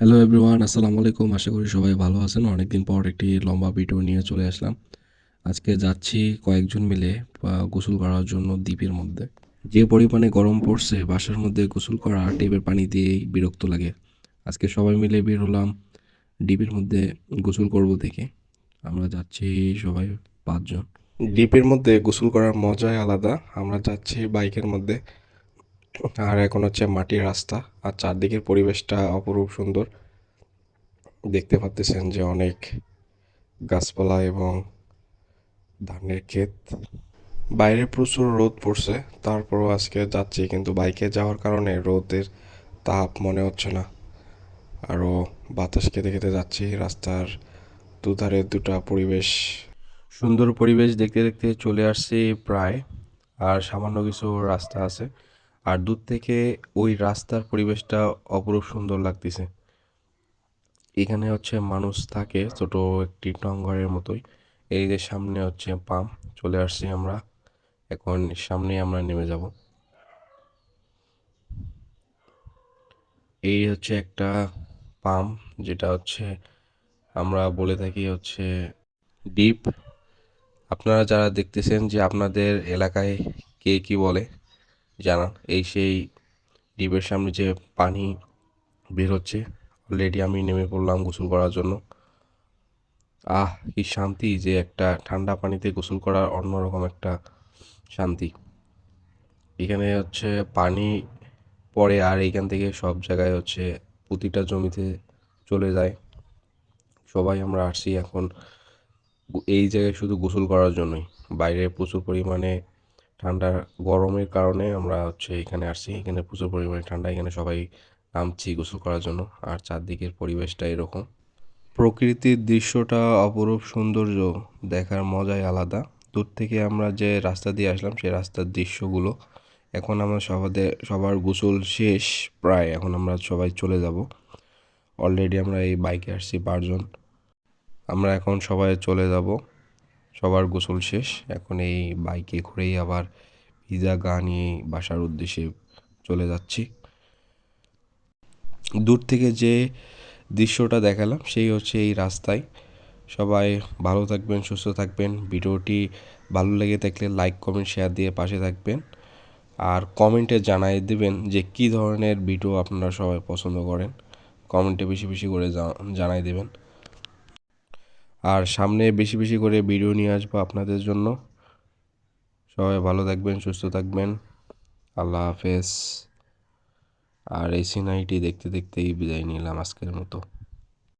Hello everyone, আসসালামু আলাইকুম। আশা করি সবাই ভালো আছেন। অনেকদিন পর একটি লম্বা ভিডিও নিয়ে চলে আসলাম। আজকে যাচ্ছি কয়েকজন মিলে গোসল করার জন্য দ্বীপের মধ্যে। যে পরিমাণে গরম পড়ছে, বাসার মধ্যে গোসল করা টেপের পানি দিয়েই বিরক্ত লাগে। আজকে সবাই মিলে বের হলাম দ্বীপের মধ্যে গোসল করব দেখে। আমরা যাচ্ছি সবাই 5 জন। দ্বীপের মধ্যে গোসল করার মজাই আলাদা। আমরা যাচ্ছি বাইকের মধ্যে, আর এখন হচ্ছে মাটির রাস্তা, আর চারদিকের পরিবেশটা অপরূপ সুন্দর। দেখতে পাচ্ছেন যে অনেক গাছপালা এবং ধানের ক্ষেত। বাইরে প্রচুর রোদ পড়ছে, তারপরও আজকে যাচ্ছি, কিন্তু বাইকে যাওয়ার কারণে রোদের তাপ মনে হচ্ছে না। আরও বাতাস খেতে খেতে যাচ্ছি। রাস্তার দুধারে দুটা পরিবেশ, সুন্দর পরিবেশ দেখতে দেখতে চলে আসছি প্রায়। আর সামান্য কিছু রাস্তা আছে, আর দূর থেকে ওই রাস্তার পরিবেশটা অপরূপ সুন্দর লাগতেছে। এখানে হচ্ছে মানুষ থাকে, ছোট একটি টংঘরের মতোই। এই যে সামনে হচ্ছে পাম্প, চলে আসছি আমরা। এখন সামনে আমরা নেমে যাব। এই হচ্ছে একটা পাম্প, যেটা হচ্ছে আমরা বলে থাকি হচ্ছে ডিপ। আপনারা যারা দেখতেছেন যে আপনাদের এলাকায় কে কি বলে জানান। এই সেই ডিপের সামনে যে পানি বের হচ্ছে, অলরেডি আমি নেমে পড়লাম গোসল করার জন্য। কি শান্তি যে একটা ঠান্ডা পানিতে গোসল করার অন্যরকম একটা শান্তি। এখানে হচ্ছে পানি পড়ে, আর এইখান থেকে সব জায়গায় হচ্ছে প্রতিটা জমিতে চলে যায়। সবাই আমরা আসছি এখন এই জায়গায় শুধু গোসল করার জন্যই। বাইরে প্রচুর পরিমাণে ঠান্ডার গরমের কারণে আমরা হচ্ছে এখানে আসছি। এখানে প্রচুর পরিমাণে ঠান্ডা, এখানে সবাই নামছি গোসল করার জন্য। আর চারদিকের পরিবেশটা এরকম। প্রকৃতির দৃশ্যটা অপরূপ সৌন্দর্য, দেখার মজাই আলাদা। দূর থেকে আমরা যে রাস্তা দিয়ে আসলাম সেই রাস্তার দৃশ্যগুলো। এখন আমরা সবার গোসল শেষ প্রায়, এখন আমরা সবাই চলে যাব। অলরেডি আমরা এই বাইকে আসছি 5 জন। আমরা এখন সবাই চলে যাব, সবার গোসল শেষ। এখন এই বাইকে ঘুরেই আবার ভিজা গা নিয়ে বাসার উদ্দেশ্যে চলে যাচ্ছি। দূর থেকে যে দৃশ্যটা দেখালাম সেই হচ্ছে এই রাস্তায়। সবাই ভালো থাকবেন, সুস্থ থাকবেন। ভিডিওটি ভালো লেগে থাকলে লাইক, কমেন্ট, শেয়ার দিয়ে পাশে থাকবেন। আর কমেন্টে জানাই দেবেন যে কী ধরনের ভিডিও আপনারা সবাই পছন্দ করেন। কমেন্টে বেশি বেশি করে জানাই দেবেন। আর সামনে বেশি বেশি করে ভিডিও নিয়ে আসবো আপনাদের জন্য। সবাই ভালো থাকবেন, সুস্থ থাকবেন। আল্লাহ হাফেজ। আর এই সিনারিটি দেখতে দেখতেই বিদায় নিলাম আজকের মতো।